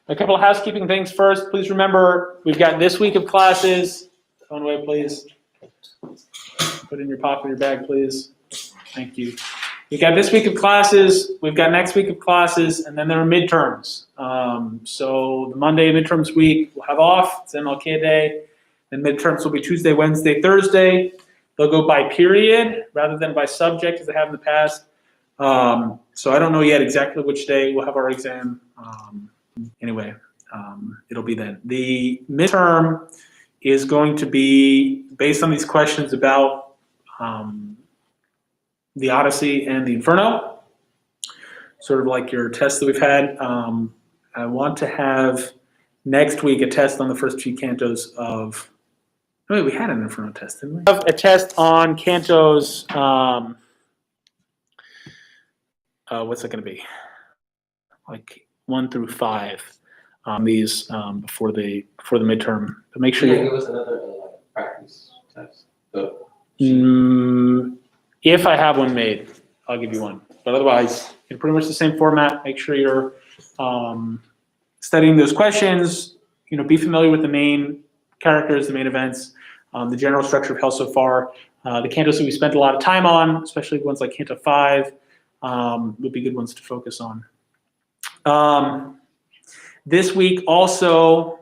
A couple of housekeeping things first. Please remember, we've got this week of classes. Phone away, please. Put it in your pocket, your bag, please. Thank you. We've got this week of classes. We've got next week of classes, and then there are midterms. So the Monday midterms week we'll have off. It's MLK Day. And midterms will be Tuesday, Wednesday, Thursday. They'll go by period rather than by subject as they have in the past. So I don't know yet exactly which day we'll have our exam. Anyway, it'll be then. The midterm is going to be based on these questions about the Odyssey and the Inferno, sort of like your tests that we've had. I want to have next week a test on the first two cantos of, oh, wait, we had an Inferno test, didn't we? Have a test on cantos, what's it going to be? Like 1 through 5. These before the midterm. But make sure you give us another practice test. If I have one made, I'll give you one. But otherwise, in pretty much the same format. Make sure you're studying those questions. You know, be familiar with the main characters, the main events, the general structure of Hell so far. The cantos that we spent a lot of time on, especially ones like Canto 5, would be good ones to focus on. This week also,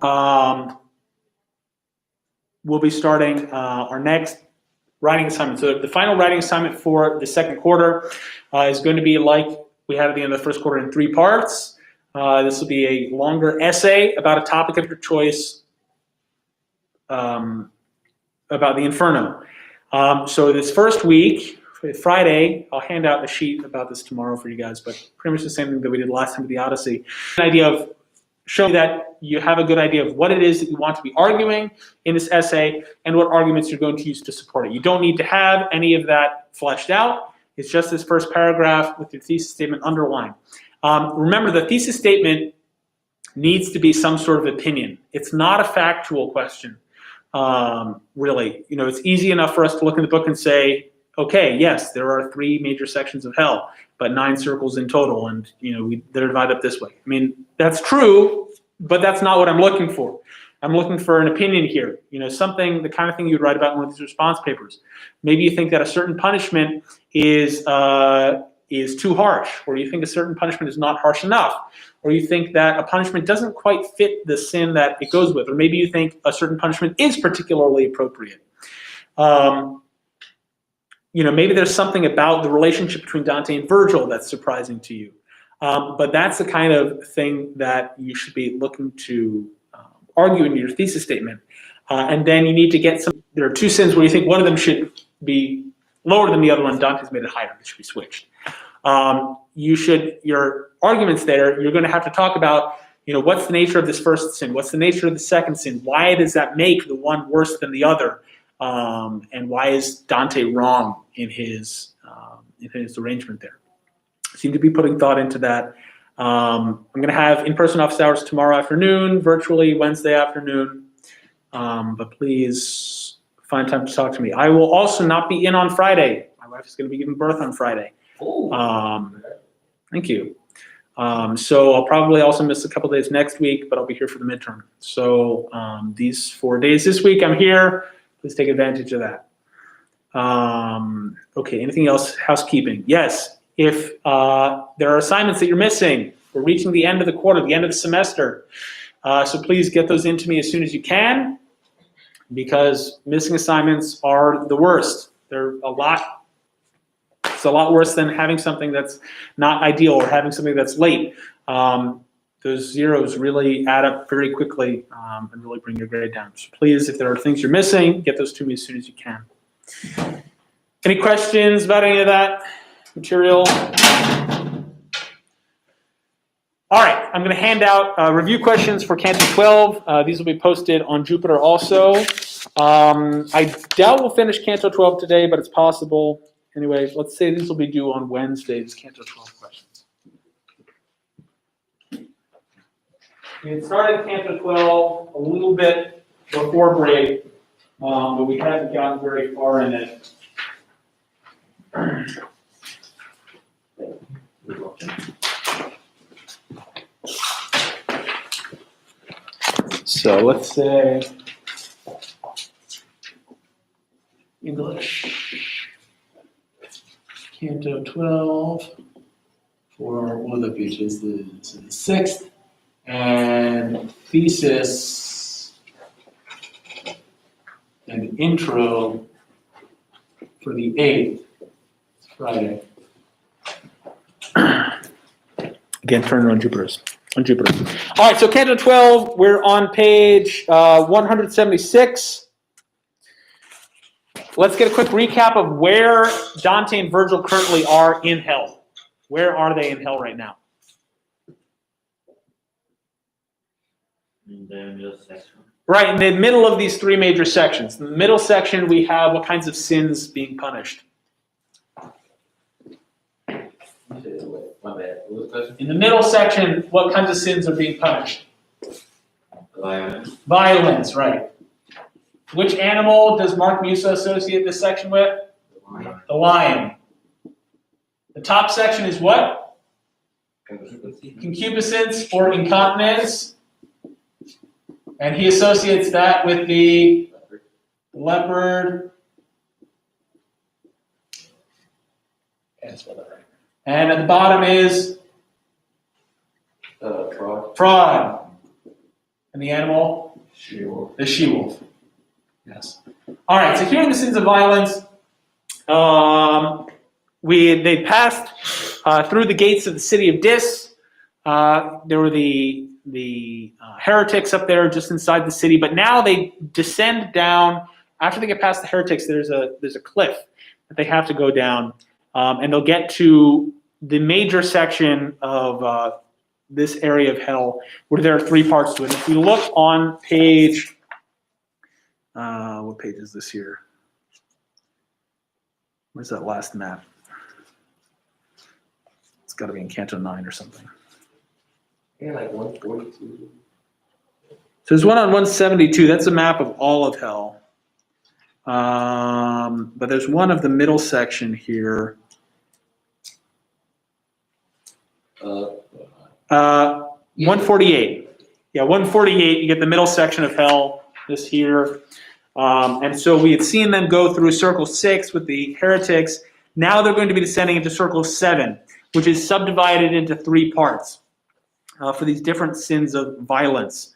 we'll be starting our next writing assignment. So the final writing assignment for the second quarter is going to be like we had at the end of the first quarter in 3 parts. This will be a longer essay about a topic of your choice about the Inferno. So this first week, Friday, I'll hand out a sheet about this tomorrow for you guys, but pretty much the same thing that we did last time with the Odyssey. An idea of showing that you have a good idea of what it is that you want to be arguing in this essay and what arguments you're going to use to support it. You don't need to have any of that fleshed out. It's just this first paragraph with your thesis statement underlined. Remember, the thesis statement needs to be some sort of opinion. It's not a factual question, really. You know, it's easy enough for us to look in the book and say, okay, yes, there are 3 major sections of Hell, but 9 circles in total, and you know they're divided up this way. I mean, that's true, but that's not what I'm looking for. I'm looking for an opinion here. You know, something, the kind of thing you'd write about in one of these response papers. Maybe you think that a certain punishment is too harsh, or you think a certain punishment is not harsh enough, or you think that a punishment doesn't quite fit the sin that it goes with, or maybe you think a certain punishment is particularly appropriate. You know, maybe there's something about the relationship between Dante and Virgil that's surprising to you. But that's the kind of thing that you should be looking to argue in your thesis statement. And then you need to get there are 2 sins where you think one of them should be lower than the other one. Dante's made it higher. It should be switched. Your arguments there, you're going to have to talk about, you know, what's the nature of this first sin? What's the nature of the second sin? Why does that make the one worse than the other? And why is Dante wrong in his arrangement there? Seem to be putting thought into that. I'm going to have in-person office hours tomorrow afternoon, virtually Wednesday afternoon. But please find time to talk to me. I will also not be in on Friday. My wife is going to be giving birth on Friday. Thank you. So I'll probably also miss a couple days next week, but I'll be here for the midterm. So these 4 days this week I'm here. Please take advantage of that. Okay, anything else? Housekeeping. Yes, if there are assignments that you're missing, we're reaching the end of the quarter, the end of the semester. So please get those into me as soon as you can, because missing assignments are the worst. They're it's a lot worse than having something that's not ideal or having something that's late. Those zeros really add up very quickly and really bring your grade down. So please, if there are things you're missing, get those to me as soon as you can. Any questions about any of that material? All right, I'm going to hand out review questions for Canto 12. These will be posted on Jupyter also. I doubt we'll finish Canto 12 today, but it's possible. Anyway, let's say these will be due on Wednesday's Canto 12 questions. We had started Canto 12 a little bit before break, but we haven't gotten very far in it. So let's say English, Canto 12 for one of the pages, the sixth, and thesis and intro for the 8th, Friday. Again, turn on Jupiter's. On Jupiter. All right, so Canto 12, we're on page 176. Let's get a quick recap of where Dante and Virgil currently are in hell. Where are they in hell right now? In the middle section. Right, in the middle of these three major sections. In the middle section, we have what kinds of sins being punished? My bad. What was the question? In the middle section, what kinds of sins are being punished? Violence. Violence, right. Which animal does Mark Musa associate this section with? The lion. The top section is what? Concupiscence or incontinence. And he associates that with the leopard. And at the bottom is fraud. And the animal? She-wolf. The she-wolf. Yes. All right. So here in the sins of violence, they passed through the gates of the city of Dis. There were the heretics up there just inside the city, but now they descend down. After they get past the heretics, there's a cliff that they have to go down, and they'll get to the major section of this area of hell, where there are three parts to it. If we look on page, what page is this here? Where's that last map? It's got to be in Canto 9 or something. Yeah, like 142. So there's one on 172. That's a map of all of hell. But there's one of the middle section here. 148. Yeah, 148. You get the middle section of hell. This here. And so we had seen them go through Circle 6 with the heretics. Now they're going to be descending into Circle 7, which is subdivided into three parts for these different sins of violence,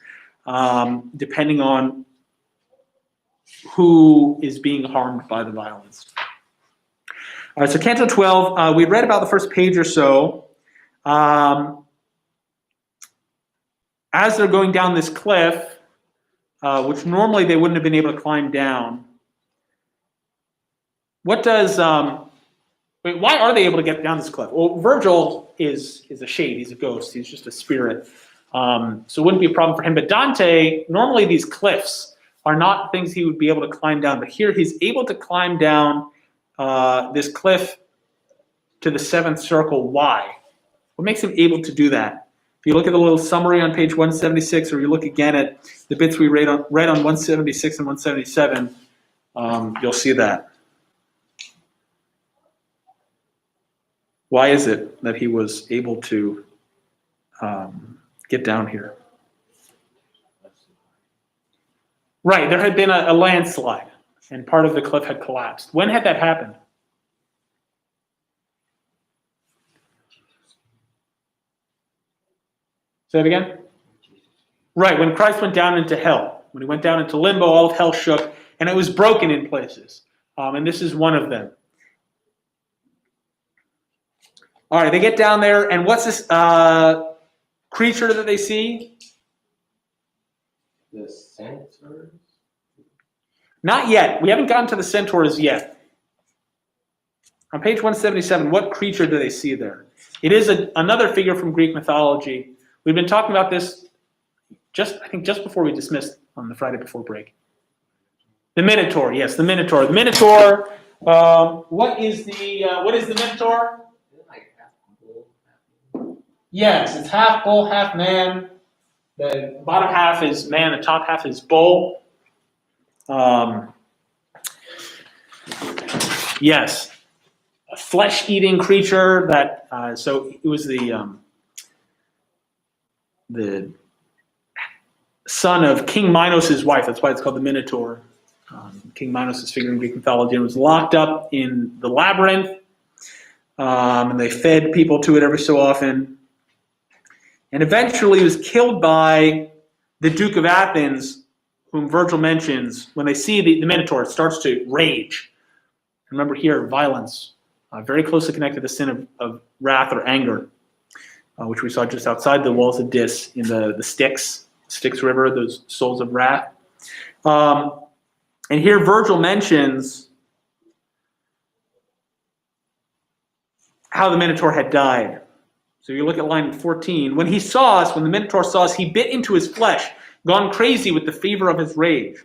depending on who is being harmed by the violence. All right, so Canto 12, we read about the first page or so. As they're going down this cliff, which normally they wouldn't have been able to climb down, what does... why are they able to get down this cliff? Well, Virgil is a shade. He's a ghost. He's just a spirit. So it wouldn't be a problem for him. But Dante, normally these cliffs are not things he would be able to climb down. But here he's able to climb down this cliff to the seventh circle. Why? What makes him able to do that? If you look at the little summary on page 176, or you look again at the bits we read on 176 and 177, you'll see that. Why is it that he was able to get down here? Right, there had been a landslide, and part of the cliff had collapsed. When had that happened? Say it again? Right, when Christ went down into hell. When he went down into limbo, all of hell shook, and it was broken in places. And this is one of them. All right, they get down there, and what's this creature that they see? The centaurs? Not yet. We haven't gotten to the centaurs yet. On page 177, what creature do they see there? It is another figure from Greek mythology. We've been talking about this I think just before we dismissed on the Friday before break. The Minotaur, yes, the Minotaur. The Minotaur, what is the Minotaur? Yes, it's half bull, half man. The bottom half is man, the top half is bull. Yes, a flesh-eating creature that. So it was the son of King Minos' wife. That's why it's called the Minotaur. King Minos is figure in Greek mythology and was locked up in the labyrinth. And they fed people to it every so often. And eventually he was killed by the Duke of Athens, whom Virgil mentions. When they see the Minotaur, it starts to rage. Remember here, violence, very closely connected to the sin of wrath or anger, which we saw just outside the walls of Dis in the Styx River, those souls of wrath. And here Virgil mentions how the Minotaur had died. So you look at line 14. When the Minotaur saw us, he bit into his flesh, gone crazy with the fever of his rage.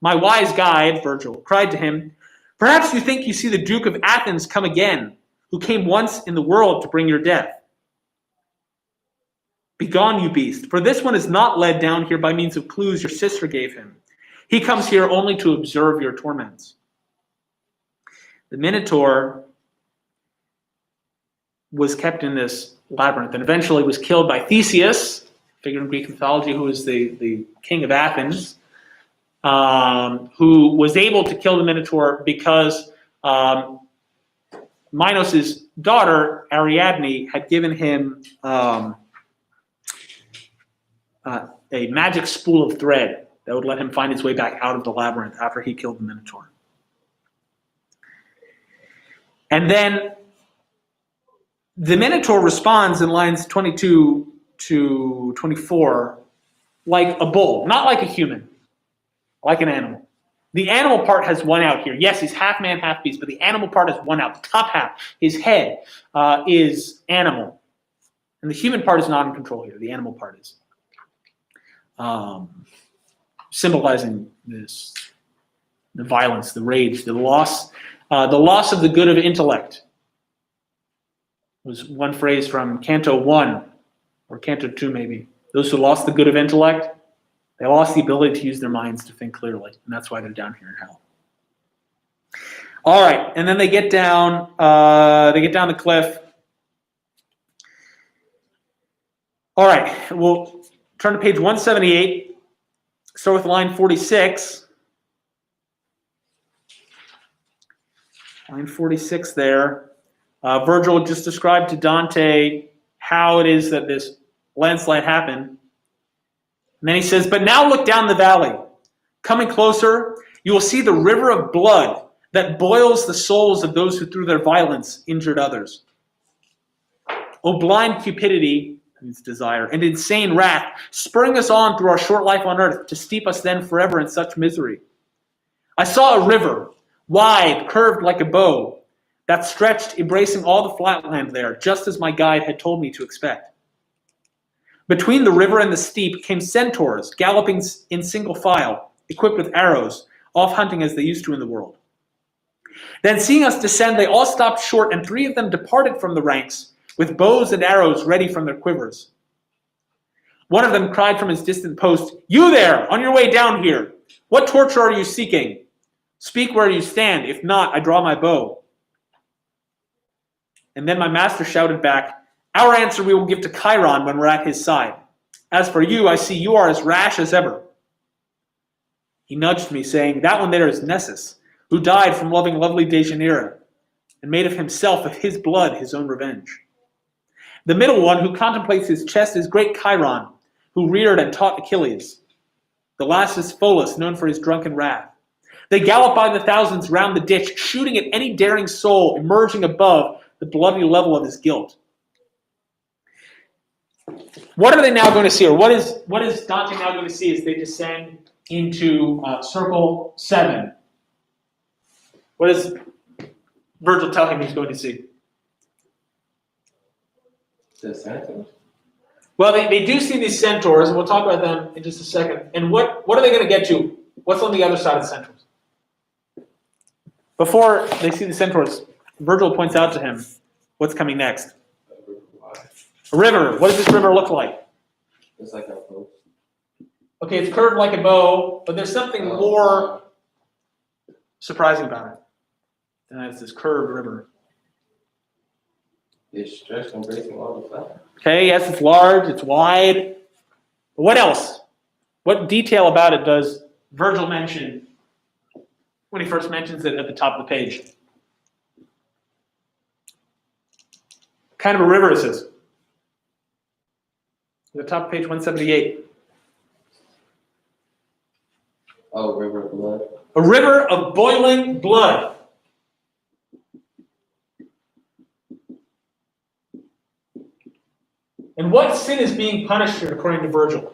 My wise guide, Virgil, cried to him, perhaps you think you see the Duke of Athens come again, who came once in the world to bring your death. Begone, you beast, for this one is not led down here by means of clues your sister gave him. He comes here only to observe your torments. The Minotaur was kept in this labyrinth and eventually was killed by Theseus, figure in Greek mythology, who was the king of Athens, who was able to kill the Minotaur because Minos' daughter, Ariadne, had given him a magic spool of thread that would let him find his way back out of the labyrinth after he killed the Minotaur. And then the Minotaur responds in lines 22 to 24 like a bull, not like a human, like an animal. The animal part has won out here. Yes, he's half man, half beast, but the animal part has won out. The top half, his head, is animal. And the human part is not in control here. The animal part is. Symbolizing this, the violence, the rage, the loss of the good of intellect. Was one phrase from Canto 1, or Canto 2 maybe. Those who lost the good of intellect, they lost the ability to use their minds to think clearly, and that's why they're down here in hell. All right, and then they get down the cliff. All right, we'll turn to page 178. Start with line 46. Line 46 there. Virgil just described to Dante how it is that this landslide happened. And then he says, but now look down the valley. Coming closer, you will see the river of blood that boils the souls of those who through their violence injured others. O blind cupidity, means desire, and insane wrath, spurring us on through our short life on earth to steep us then forever in such misery. I saw a river, wide, curved like a bow, that stretched, embracing all the flatland there, just as my guide had told me to expect. Between the river and the steep came centaurs, galloping in single file, equipped with arrows, off hunting as they used to in the world. Then seeing us descend, they all stopped short, and 3 of them departed from the ranks, with bows and arrows ready from their quivers. One of them cried from his distant post, you there, on your way down here, what torture are you seeking? Speak where you stand, if not, I draw my bow. And then my master shouted back, our answer we will give to Chiron when we're at his side. As for you, I see you are as rash as ever. He nudged me, saying, that one there is Nessus, who died from loving lovely Deianira, and made of himself, of his blood, his own revenge. The middle one, who contemplates his chest, is great Chiron, who reared and taught Achilles. The last is Pholus, known for his drunken wrath. They gallop by the thousands round the ditch, shooting at any daring soul emerging above the bloody level of his guilt. What are they now going to see, or what is Dante now going to see as they descend into circle 7? What does Virgil tell him he's going to see? The centaurs? Well, they do see these centaurs, and we'll talk about them in just a second. And what are they going to get to? What's on the other side of the centaurs? Before they see the centaurs, Virgil points out to him what's coming next. A river. What does this river look like? It's like a boat. Okay, it's curved like a bow, but there's something more surprising about it. And it's this curved river. It's stretched embracing all the flat. Okay, yes, it's large, it's wide. But what else? What detail about it does Virgil mention when he first mentions it at the top of the page? What kind of a river is this? At the top of page 178. Oh, river of blood. A river of boiling blood. And what sin is being punished here according to Virgil?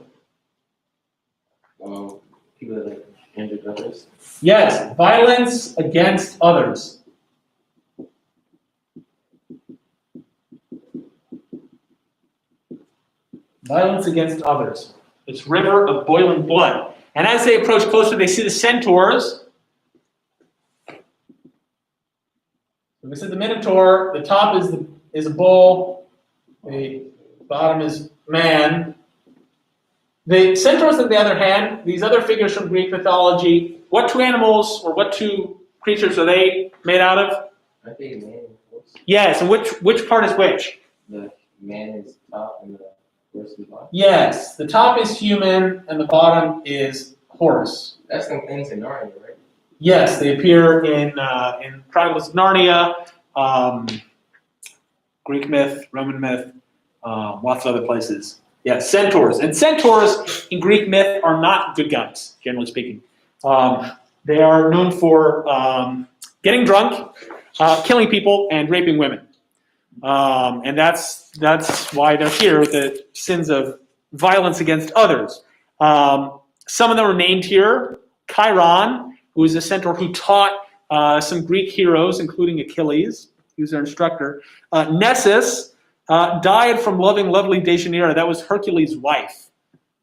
People that like injured others. Yes, violence against others. Violence against others. This river of boiling blood. And as they approach closer, they see the centaurs. We see the Minotaur. The top is a bull. The bottom is man. The centaurs, on the other hand, these other figures from Greek mythology, what two animals or what two creatures are they made out of? I think man and horse. Yes, and which part is which? The man is top and the horse is bottom. Yes, the top is human and the bottom is horse. That's some things in Narnia, right? Yes, they appear in Chronicles of Narnia, Greek myth, Roman myth, lots of other places. Yeah, centaurs. And centaurs in Greek myth are not good guys, generally speaking. They are known for getting drunk, killing people, and raping women. And that's why they're here with the sins of violence against others. Some of them are named here. Chiron, who is a centaur who taught some Greek heroes, including Achilles. He was their instructor. Nessus died from loving lovely Deianira. That was Hercules' wife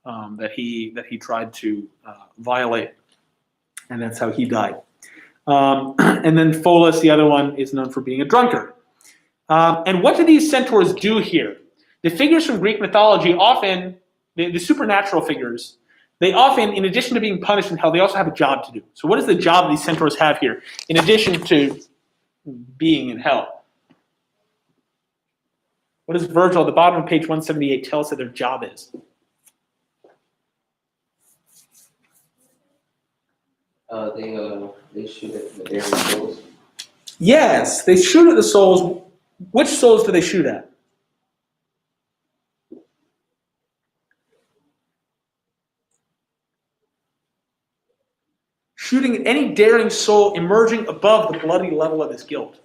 that he tried to violate. And that's how he died. And then Pholus, the other one, is known for being a drunkard. And what do these centaurs do here? The figures from Greek mythology often, the supernatural figures, they often, in addition to being punished in hell, they also have a job to do. So what is the job these centaurs have here, in addition to being in hell? What does Virgil, at the bottom of page 178, tell us that their job is? They shoot at the daring souls. Yes, they shoot at the souls. Which souls do they shoot at? Shooting at any daring soul emerging above the bloody level of his guilt.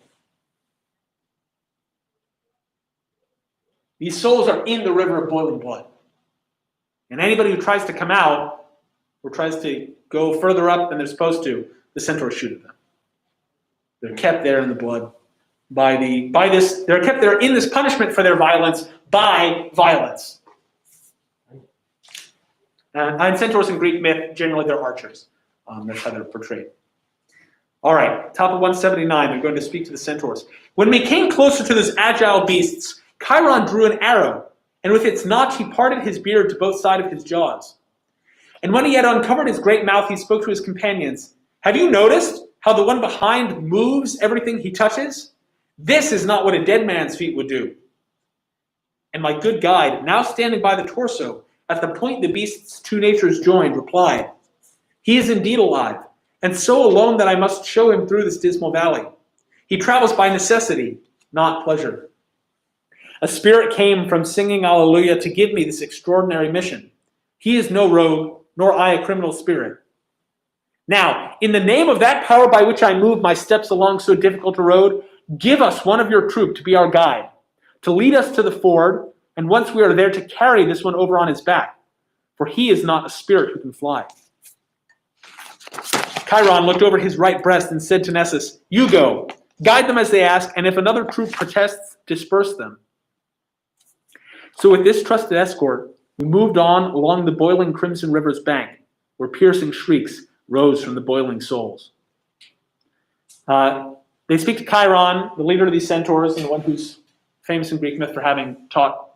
These souls are in the river of boiling blood. And anybody who tries to come out or tries to go further up than they're supposed to, the centaurs shoot at them. They're kept there in the blood by this. They're kept there in this punishment for their violence by violence. And centaurs in Greek myth, generally they're archers. That's how they're portrayed. All right, top of 179, they're going to speak to the centaurs. When we came closer to those agile beasts, Chiron drew an arrow, and with its notch he parted his beard to both sides of his jaws. And when he had uncovered his great mouth, he spoke to his companions. Have you noticed how the one behind moves everything he touches? This is not what a dead man's feet would do. And my good guide, now standing by the torso, at the point the beast's two natures joined, replied, he is indeed alive, and so alone that I must show him through this dismal valley. He travels by necessity, not pleasure. A spirit came from singing Alleluia to give me this extraordinary mission. He is no rogue, nor I a criminal spirit. Now, in the name of that power by which I move my steps along so difficult a road, give us one of your troop to be our guide, to lead us to the ford, and once we are there to carry this one over on his back, for he is not a spirit who can fly. Chiron looked over his right breast and said to Nessus, you go, guide them as they ask, and if another troop protests, disperse them. So with this trusted escort, we moved on along the boiling crimson river's bank, where piercing shrieks rose from the boiling souls. They speak to Chiron, the leader of these centaurs, and the one who's famous in Greek myth for having taught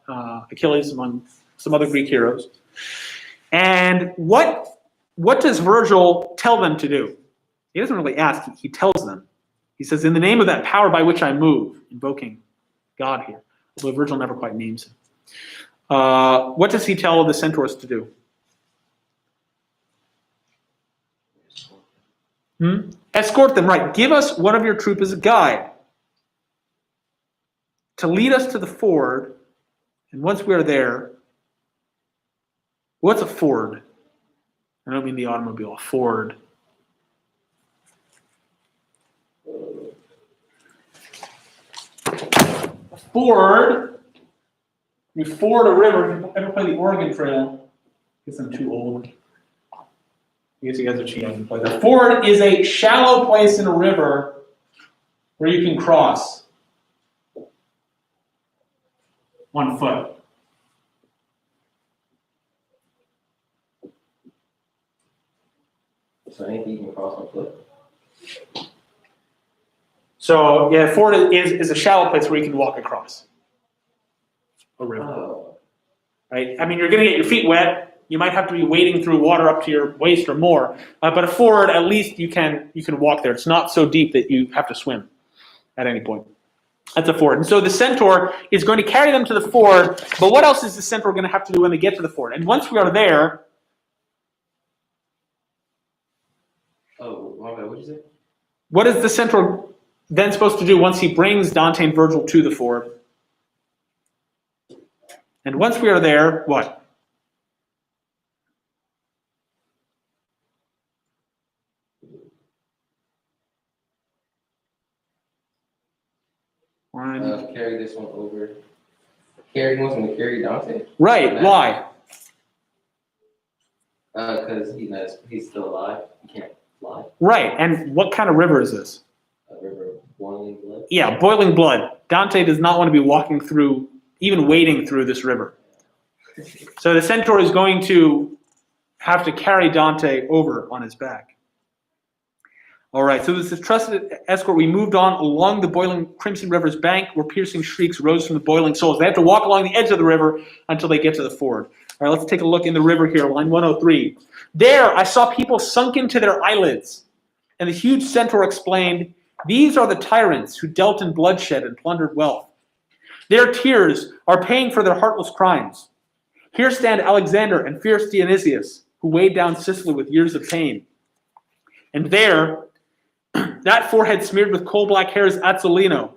Achilles among some other Greek heroes. And what does Virgil tell them to do? He doesn't really ask, he tells them. He says, in the name of that power by which I move, invoking God here, although Virgil never quite names him. What does he tell the centaurs to do? Escort them, right. Give us one of your troop as a guide to lead us to the ford, and once we are there, what's a ford? I don't mean the automobile, a ford. A ford, you ford a river. Ever play the Oregon Trail? I guess I'm too old. I guess you guys are too young to play that. A ford is a shallow place in a river where you can cross on foot. So anything you can cross on foot? So, yeah, a ford is a shallow place where you can walk across a river. Oh. Right? I mean, you're going to get your feet wet. You might have to be wading through water up to your waist or more. But a ford, at least you can walk there. It's not so deep that you have to swim at any point. That's a ford. And so the centaur is going to carry them to the ford. But what else is the centaur going to have to do when they get to the ford? And once we are there... Oh, my bad. What'd you say? What is the centaur then supposed to do once he brings Dante and Virgil to the ford? And once we are there, what? Carry this one over. Carry wants him to carry Dante? Right, why? Because he's still alive. He can't fly. Right, and what kind of river is this? A river of boiling blood. Yeah, boiling blood. Dante does not want to be walking through, even wading through this river. So the centaur is going to have to carry Dante over on his back. All right, so this is trusted escort. We moved on along the boiling Crimson River's bank where piercing shrieks rose from the boiling souls. They have to walk along the edge of the river until they get to the ford. All right, let's take a look in the river here, line 103. There, I saw people sunk into their eyelids. And the huge centaur explained, "These are the tyrants who dealt in bloodshed and plundered wealth. Their tears are paying for their heartless crimes. Here stand Alexander and fierce Dionysius, who weighed down Sicily with years of pain. And there, that forehead smeared with coal-black hair is Azzolino.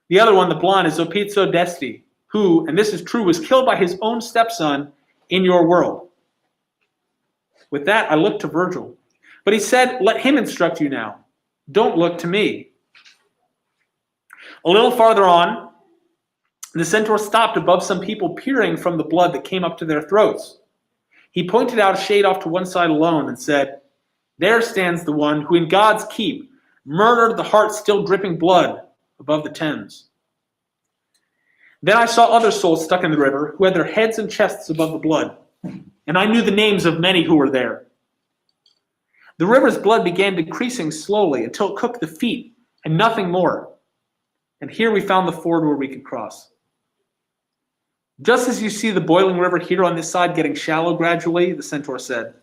The other one, the blonde, is Opizio d'Esti, who, and this is true, was killed by his own stepson in your world." With that, I looked to Virgil. But he said, "Let him instruct you now. Don't look to me." A little farther on, the centaur stopped above some people peering from the blood that came up to their throats. He pointed out a shade off to one side alone and said, "There stands the one who in God's keep murdered the heart still dripping blood above the Thames." Then I saw other souls stuck in the river who had their heads and chests above the blood, and I knew the names of many who were there. The river's blood began decreasing slowly until it cooked the feet and nothing more. And here we found the ford where we could cross. "Just as you see the boiling river here on this side getting shallow gradually," the centaur said,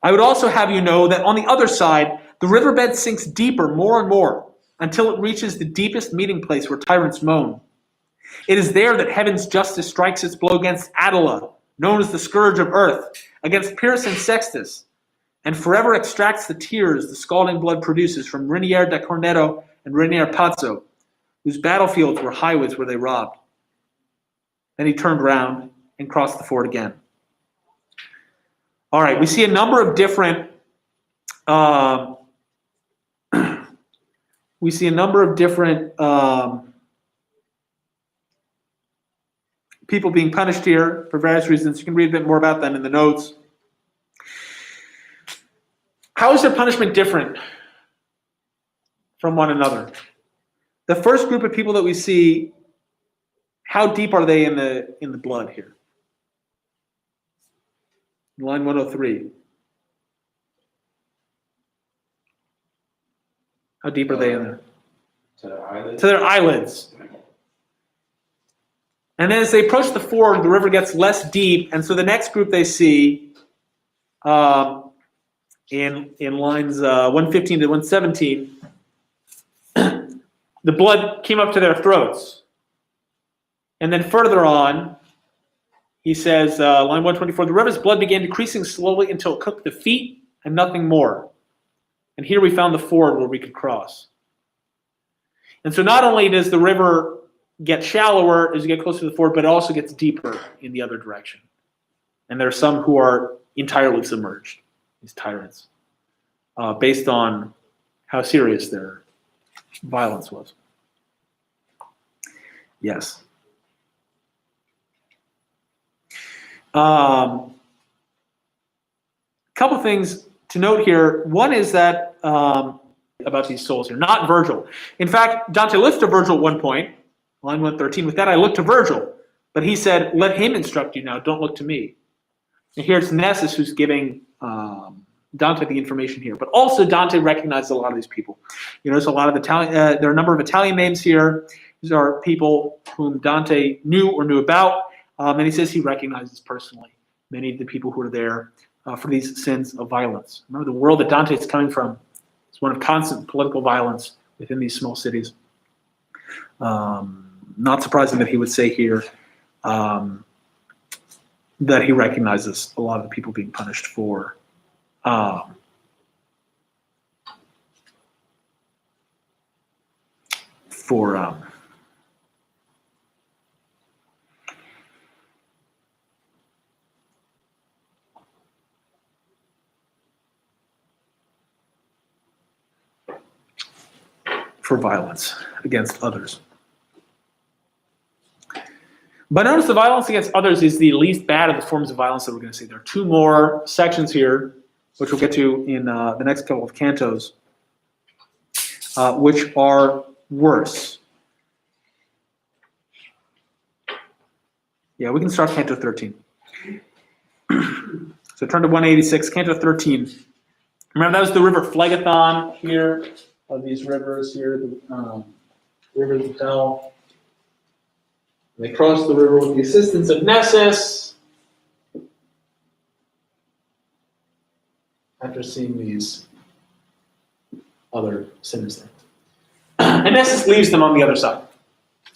"I would also have you know that on the other side, the riverbed sinks deeper more and more until it reaches the deepest meeting place where tyrants moan. It is there that heaven's justice strikes its blow against Attila, known as the scourge of earth, against Pyrrhus and Sextus, and forever extracts the tears the scalding blood produces from Rinier da Corneto and Rinier Pazzo, whose battlefields were highways where they robbed." Then he turned round and crossed the ford again. All right, we see a number of different people being punished here for various reasons. You can read a bit more about them in the notes. How is their punishment different from one another? The first group of people that we see, how deep are they in the blood here? Line 103. How deep are they in there? To their eyelids. To their eyelids. And then as they approach the ford, the river gets less deep, and so the next group they see in lines 115 to 117, the blood came up to their throats. And then further on, he says, line 124, "The river's blood began decreasing slowly until it cooked the feet and nothing more. And here we found the ford where we could cross. And so not only does the river get shallower as you get closer to the ford, but it also gets deeper in the other direction. And there are some who are entirely submerged, these tyrants, based on how serious their violence was. Yes. Couple things to note here. One is that about these souls here, not Virgil. In fact, Dante looks to Virgil at one point, line 113. With that, I look to Virgil, but he said, "Let him instruct you now. Don't look to me." And here it's Nessus who's giving Dante the information here. But also Dante recognizes a lot of these people. You notice a lot of Italian. There are a number of Italian names here. These are people whom Dante knew or knew about, and he says he recognizes personally many of the people who are there for these sins of violence. Remember, the world that Dante is coming from is one of constant political violence within these small cities. Not surprising that he would say here that he recognizes a lot of the people being punished for violence against others. But notice the violence against others is the least bad of the forms of violence that we're going to see. There are two more sections here, which we'll get to in the next couple of cantos, which are worse. Yeah, we can start Canto 13. So turn to 186, Canto 13. Remember, that was the river Phlegethon here, of these rivers here, the rivers of hell. They crossed the river with the assistance of Nessus. After seeing these other sinners there. And Nessus leaves them on the other side.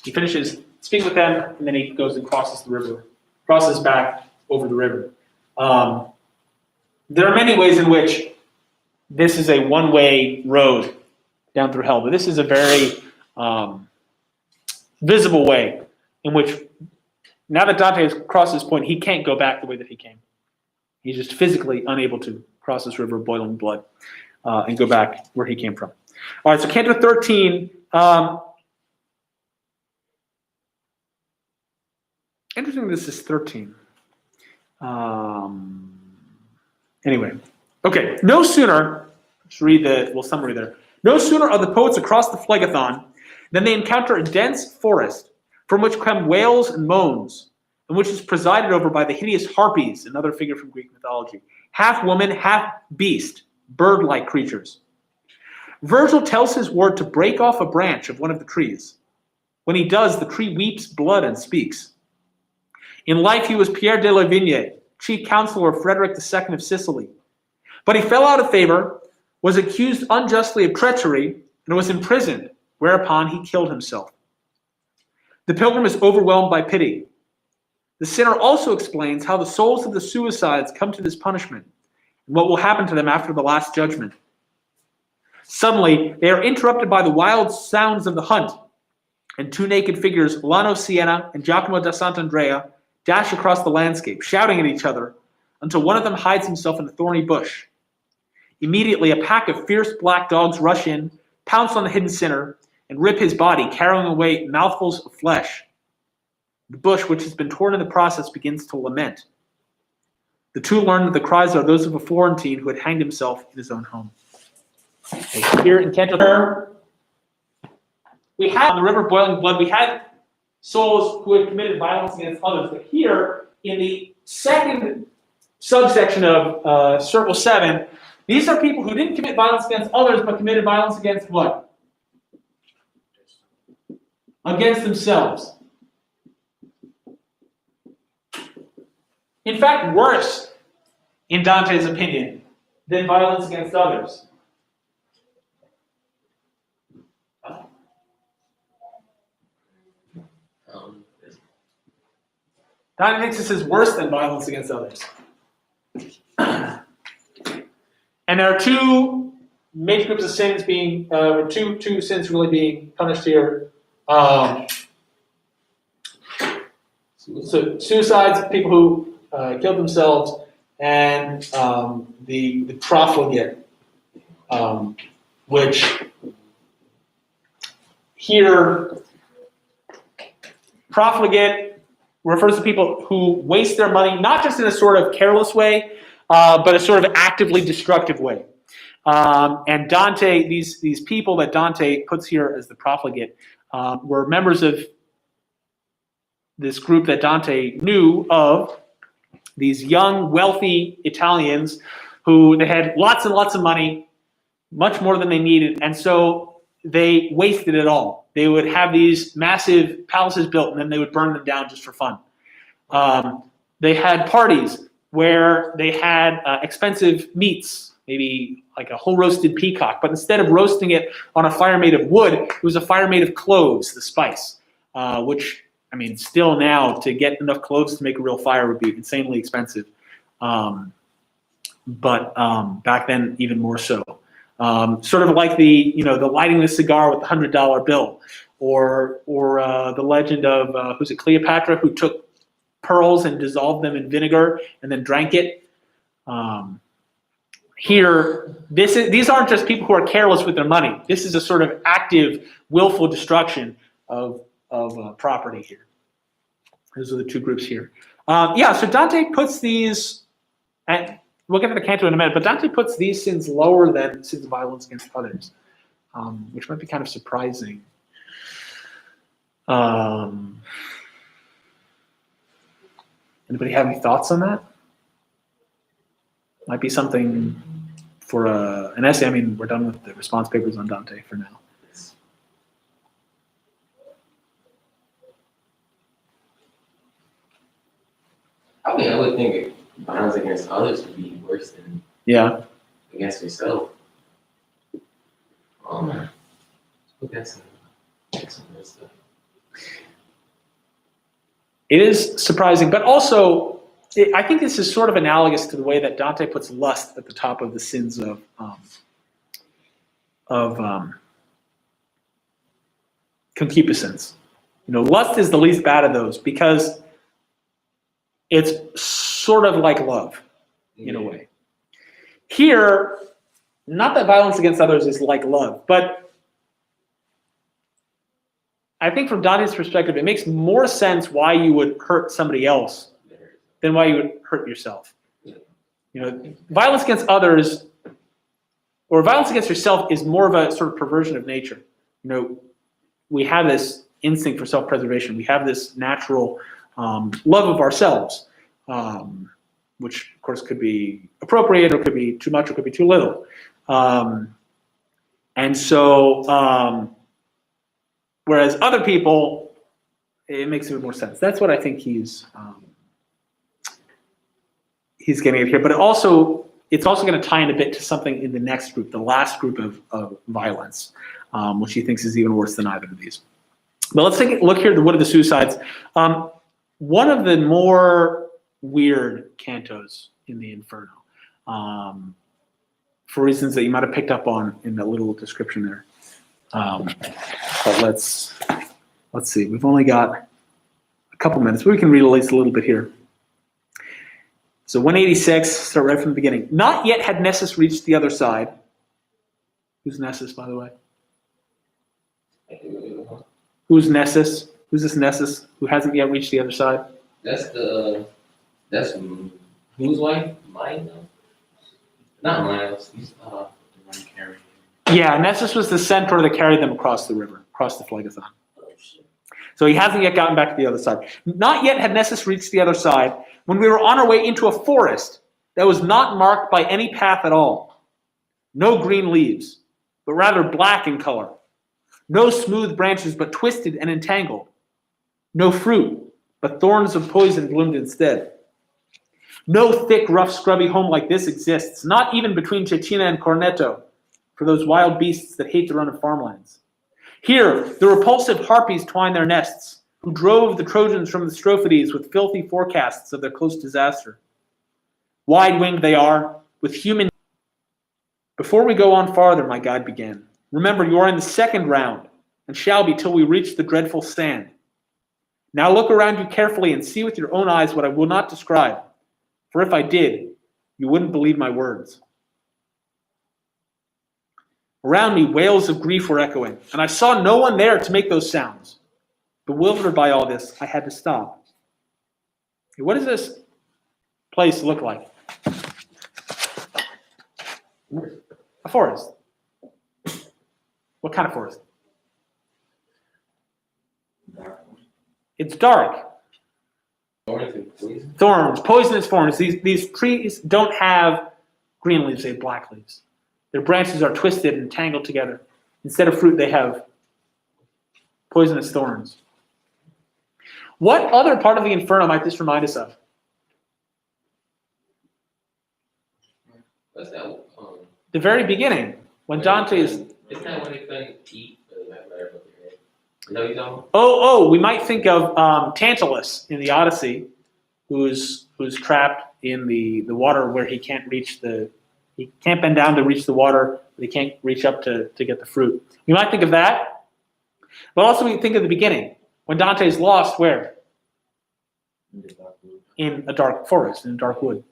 He finishes speaking with them, and then he goes and crosses the river, crosses back over the river. There are many ways in which this is a one-way road down through hell, but this is a very visible way in which, now that Dante has crossed this point, he can't go back the way that he came. He's just physically unable to cross this river of boiling blood and go back where he came from. All right, so Canto 13. Interesting this is 13. Anyway, okay, no sooner, let's read the little summary there. No sooner are the poets across the Phlegethon than they encounter a dense forest from which come wails and moans, and which is presided over by the hideous harpies, another figure from Greek mythology, half woman, half beast, bird-like creatures. Virgil tells his ward to break off a branch of one of the trees. When he does, the tree weeps blood and speaks. In life, he was Pierre de la Vigne, chief counselor of Frederick II of Sicily. But he fell out of favor, was accused unjustly of treachery, and was imprisoned, whereupon he killed himself. The pilgrim is overwhelmed by pity. The sinner also explains how the souls of the suicides come to this punishment, and what will happen to them after the last judgment. Suddenly, they are interrupted by the wild sounds of the hunt, and two naked figures, Lano Siena and Giacomo da Sant'Andrea, dash across the landscape, shouting at each other, until one of them hides himself in a thorny bush. Immediately, a pack of fierce black dogs rush in, pounce on the hidden sinner, and rip his body, carrying away mouthfuls of flesh. The bush, which has been torn in the process, begins to lament. The two learn that the cries are those of a Florentine who had hanged himself in his own home. Okay, here in Canto, we had on the river boiling blood, we had souls who had committed violence against others. But here, in the second subsection of Circle 7, these are people who didn't commit violence against others, but committed violence against what? Against themselves. In fact, worse, in Dante's opinion, than violence against others. Dante thinks this is worse than violence against others. And there are two major groups of sins being, or two sins really being punished here. So suicides, people who killed themselves, and the profligate, which here, profligate refers to people who waste their money, not just in a sort of careless way, but a sort of actively destructive way. And Dante, these people that Dante puts here as the profligate, were members of this group that Dante knew of, these young, wealthy Italians who they had lots and lots of money, much more than they needed, and so they wasted it all. They would have these massive palaces built, and then they would burn them down just for fun. They had parties where they had expensive meats, maybe like a whole roasted peacock, but instead of roasting it on a fire made of wood, it was a fire made of cloves, the spice, which, I mean, still now, to get enough cloves to make a real fire would be insanely expensive. But back then, even more so. Sort of like the lighting the cigar with the $100 bill, or the legend of who's it, Cleopatra, who took pearls and dissolved them in vinegar and then drank it. Here, these aren't just people who are careless with their money. This is a sort of active, willful destruction of property here. Those are the two groups here. So Dante puts these, and we'll get to the Canto in a minute, but Dante puts these sins lower than sins of violence against others, which might be kind of surprising. Anybody have any thoughts on that? Might be something for an essay. I mean, we're done with the response papers on Dante for now. I mean, I would think violence against others would be worse than against yourself. That's some good stuff. It is surprising, but also I think this is sort of analogous to the way that Dante puts lust at the top of the sins of concupiscence. Lust is the least bad of those because it's sort of like love in a way. Here, not that violence against others is like love, but I think from Dante's perspective, it makes more sense why you would hurt somebody else than why you would hurt yourself. Violence against others or violence against yourself is more of a sort of perversion of nature. We have this instinct for self-preservation. We have this natural love of ourselves, which of course could be appropriate or could be too much or could be too little. And so, whereas other people, it makes a bit more sense. That's what I think he's getting at here. But it's also going to tie in a bit to something in the next group, the last group of violence, which he thinks is even worse than either of these. But let's take a look here at the Wood of the Suicides. One of the more weird cantos in the Inferno, for reasons that you might have picked up on in the little description there. But let's see. We've only got a couple minutes, but we can read at least a little bit here. So 186, start right from the beginning. Not yet had Nessus reached the other side. Who's Nessus, by the way? Who's Nessus? Who's this Nessus who hasn't yet reached the other side? That's whose wife? Mine? Not Miles. He's the one carrying. Yeah, Nessus was the centaur that carried them across the river, across the Phlegethon. So he hasn't yet gotten back to the other side. Not yet had Nessus reached the other side when we were on our way into a forest that was not marked by any path at all. No green leaves, but rather black in color. No smooth branches, but twisted and entangled. No fruit, but thorns of poison bloomed instead. No thick, rough, scrubby home like this exists, not even between Cecina and Corneto, for those wild beasts that hate to run in farmlands. Here, the repulsive harpies twine their nests, who drove the Trojans from the Strophides with filthy forecasts of their close disaster. Wide-winged they are, with human Before we go on farther, my guide began, remember you are in the second round, and shall be till we reach the dreadful stand. Now look around you carefully and see with your own eyes what I will not describe, for if I did, you wouldn't believe my words. Around me, wails of grief were echoing, and I saw no one there to make those sounds. Bewildered by all this, I had to stop. What does this place look like? A forest. What kind of forest? It's dark. Thorns, poisonous thorns. These trees don't have green leaves, they have black leaves. Their branches are twisted and tangled together. Instead of fruit, they have poisonous thorns. What other part of the Inferno might this remind us of? What's that? The very beginning, when Dante is... Isn't that when they couldn't eat? No, you don't. Oh, we might think of Tantalus in the Odyssey, who's trapped in the water where he can't bend down to reach the water, but he can't reach up to get the fruit. You might think of that, but also we think of the beginning, when Dante is lost where? In a dark forest, in a dark wood.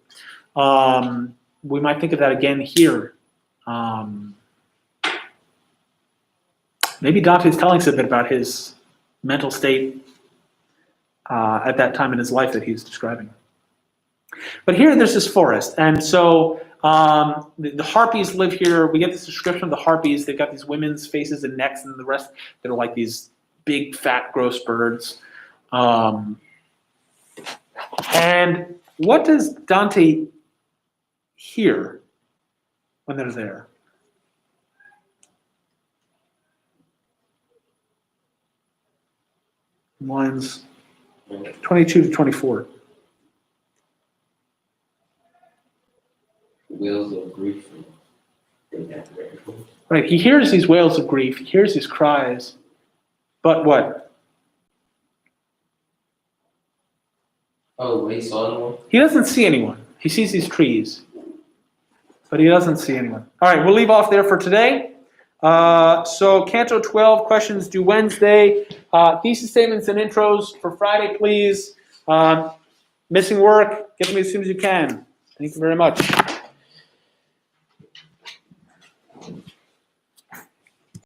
We might think of that again here. Maybe Dante's telling us a bit about his mental state at that time in his life that he's describing. But here there's this forest, and so the harpies live here. We get this description of the harpies. They've got these women's faces and necks, and the rest that are like these big, fat, gross birds. And what does Dante hear when they're there? Lines 22 to 24. Wails of grief. Right, he hears these wails of grief, he hears these cries, but what? Oh, he saw no one? He doesn't see anyone. He sees these trees, but he doesn't see anyone. All right, we'll leave off there for today. So Canto 12, questions due Wednesday. Thesis statements and intros for Friday, please. Missing work, get them as soon as you can. Thank you very much.